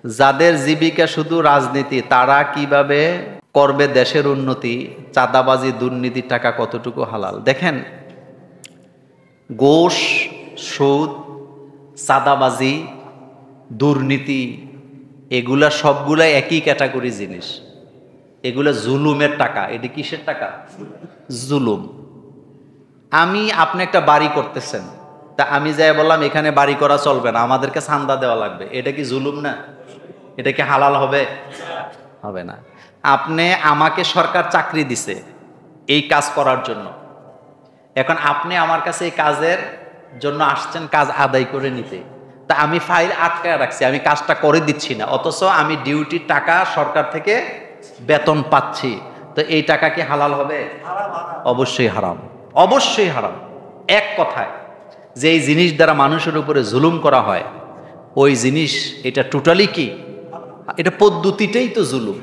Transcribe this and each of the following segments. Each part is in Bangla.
যাদের জীবিকা শুধু রাজনীতি, তারা কিভাবে করবে দেশের উন্নতি? চাঁদাবাজি, দুর্নীতির টাকা কতটুকু হালাল? দেখেন, ঘুষ, সুদ, চাঁদাবাজি, দুর্নীতি, এগুলা সবগুলা একই ক্যাটাগরি জিনিস। এগুলা জুলুমের টাকা। এটি কিসের টাকা? জুলুম। আপনি একটা বাড়ি করতেছেন, তা আমি যাই বললাম এখানে বাড়ি করা চলবে না, আমাদেরকে চাঁদা দেওয়া লাগবে, এটা কি জুলুম না? এটা কি হালাল হবে? হবে না। আমাকে সরকার চাকরি দিছে এই কাজ করার জন্য, এখন আপনি আমার কাছে এই কাজের জন্য আসছেন কাজ আদায় করে নিতে, তা আমি ফাইল আটকায় রাখছি, আমি কাজটা করে দিচ্ছি না, অথচ আমি ডিউটির টাকা সরকার থেকে বেতন পাচ্ছি, তো এই টাকা কি হালাল হবে? অবশ্যই হারাম, অবশ্যই হারাম। এক কথায়, যে এই জিনিস দ্বারা মানুষের উপরে জুলুম করা হয়, ওই জিনিস এটা টোটালি কি, এটা পদ্ধতিটাই তো জুলুম,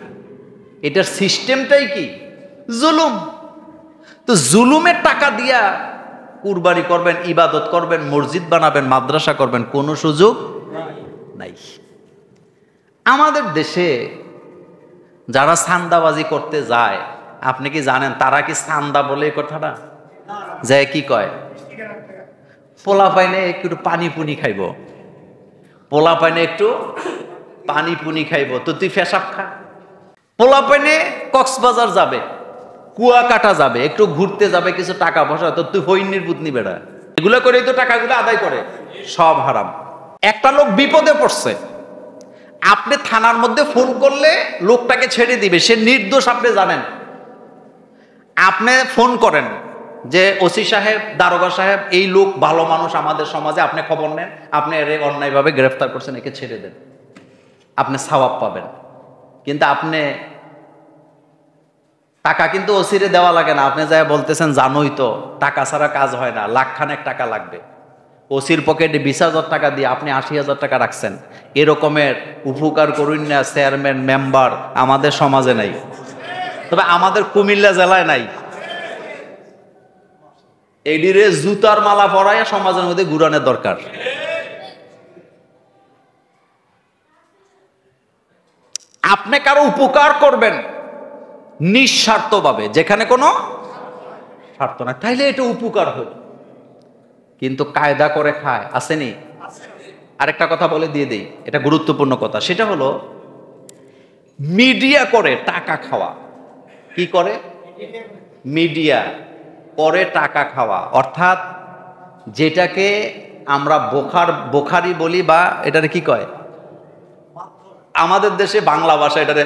এটার সিস্টেমটাই কি জুলুম। তো জুলুমের টাকা দিয়া কুরবানি করবেন, ইবাদত করবেন, মসজিদ বানাবেন, মাদ্রাসা করবেন, কোনো সুযোগ নাই। আমাদের দেশে যারা চাঁদাবাজি করতে যায়, আপনি কি জানেন তারা কি চাঁদা বলে কথাটা যায় কি কয়? পোলা পাইনে একটু পানি পুনি খাইব, পোলা পাইনে একটু পানি পুনি খাইব, তো তুই পেশাব খা। পোলা পাইনে কক্সবাজার যাবে, কুয়াকাটা যাবে, একটু ঘুরতে যাবে, কিছু টাকা পয়সা, তো তুই হইনির পুতনি বেড়া, এগুলো করেই তো টাকাগুলো আদায় করে, সব হারাম। একটা লোক বিপদে পড়ছে, আপনি থানার মধ্যে ফোন করলে লোকটাকে ছেড়ে দিবে, সে নির্দোষ, আপনি জানেন। আপনি ফোন করেন যে ওসি সাহেব, দারোগা সাহেব, এই লোক ভালো মানুষ আমাদের সমাজে, আপনি খবর নেন, আপনি এর অন্যায়ভাবে গ্রেফতার করছেন, একে ছেড়ে দেন, আপনি সওয়াব পাবেন। কিন্তু আপনি টাকা কিন্তু ওসিরে দেওয়া লাগে না, আপনি যাই বলতেছেন জানোই তো টাকা ছাড়া কাজ হয় না, লাখখানেক টাকা লাগবে, ওসির পকেটে 20,000 টাকা দিয়ে আপনি 80,000 টাকা রাখছেন। এরকমের উপকার করুন না চেয়ারম্যান, মেম্বার আমাদের সমাজে নাই, তবে আমাদের কুমিল্লা জেলায় নাই। এডিরে জুতার মালা পরাইয়া সমাজের মধ্যে ঘুরানোর দরকার। আপনি কারো উপকার করবেন নিঃস্বার্থভাবে, যেখানে কোনো স্বার্থ না, তাইলে এটা উপকার হল। কিন্তু কায়দা করে খায়, আসেনি? আরেকটা কথা বলে দিয়ে দেই, এটা গুরুত্বপূর্ণ কথা, সেটা হলো মিডিয়া করে টাকা খাওয়া। কি করে? মিডিয়া করে টাকা খাওয়া, অর্থাৎ যেটাকে আমরা বোখারি বলি, বা এটারে কি কয় আমাদের দেশে বাংলা ভাষা, এটারে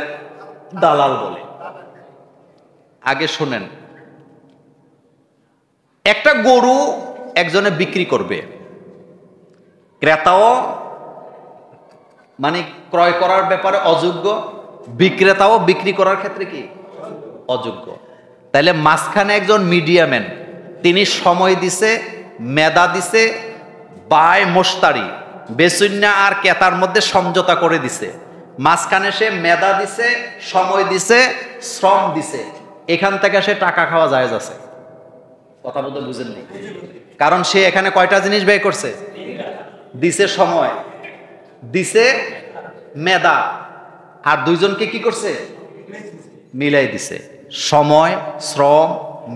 দালাল বলে। আগে শোনেন, একটা গরু একজনে বিক্রি করবে, ক্রেতাও মানে ক্রয় করার ব্যাপারে অযোগ্য, বিক্রেতাও বিক্রি করার ক্ষেত্রে কি অযোগ্য। তাইলে মাঝখানে একজন মিডিয়াম্যান, তিনি সময় দিছে, মেধা দিছে, বায় মোশতারি, বেচুন্না আর ক্রেতার মধ্যে সমঝোতা করে দিছে, মাঝখানে সে মেধা দিছে, সময় দিছে, শ্রম দিছে, এখান থেকে সে টাকা খাওয়া জায়েজ আছে। কথা বলতে বুঝেননি? কারণ সে এখানে কয়টা জিনিস ব্যয় করছে? দিছে সময়, দিছে মেধা, আর দুইজনকে কি করছে? মিলাই দিছে। সময়, শ্রম,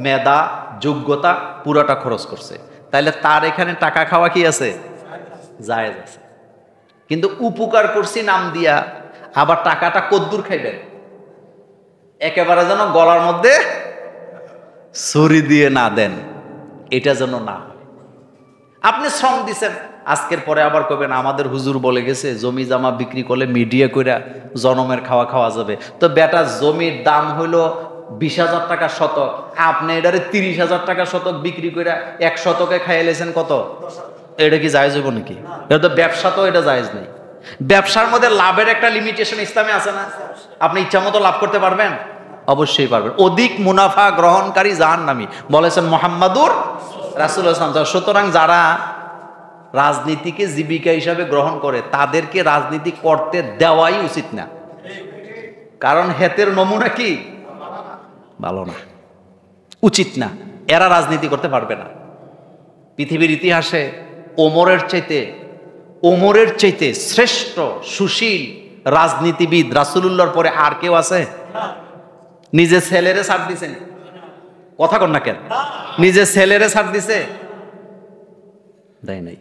মেধা, যোগ্যতা পুরাটা খরচ করছে, তাইলে তার এখানে টাকা খাওয়া কি আছে? জায়েজ আছে। কিন্তু উপকার করছি নাম দিয়া, আবার টাকাটা কদ্দুর খাইবেন, একেবারে যেন গলার মধ্যে ছুরি দিয়ে না দেন, এটা যেন না হয়। আপনি শ্রম দিছেন, আজকের পরে আবার কবেন আমাদের হুজুর বলে গেছে জমি জামা বিক্রি করলে মিডিয়া কইরা জনমের খাওয়া খাওয়া যাবে। তো বেটা, জমির দাম হইলো 20,000 টাকা শতক, আপনি এটারে 30,000 টাকা শতক বিক্রি কইরা 1 শতকে খাইলেছেন কত? এটা কি জায়েজ হইব নাকি? এটা তো ব্যবসা, তো এটা জায়েজ নেই। ব্যবসার মধ্যে লাভের একটা লিমিটেশন ইসলামে আছে না? আপনি ইচ্ছা মতো লাভ করতে পারবেন? অবশ্যই পারবেন। অধিক মুনাফা গ্রহণকারী জাহান্নামী বলেছেন মুহাম্মাদুর রাসূলুল্লাহ সাল্লাল্লাহু আলাইহি ওয়াসাল্লাম। সুতরাং যারা রাজনীতিকে জীবিকা হিসাবে গ্রহণ করে, তাদেরকে রাজনীতি করতে দেওয়াই উচিত না, কারণ হেতের নমুনা কি ভালো না, উচিত না, এরা রাজনীতি করতে পারবে না। পৃথিবীর ইতিহাসে ওমরের চাইতে শ্রেষ্ঠ, সুশীল, রাজনীতিবিদ রাসূলুল্লাহর পরে আর কেউ আছে? নিজে ছেলেরে ছাড় দিছেন, কথা কন না কেন? নিজে ছেলেরে ছাড় দিছে? দেয় নাই।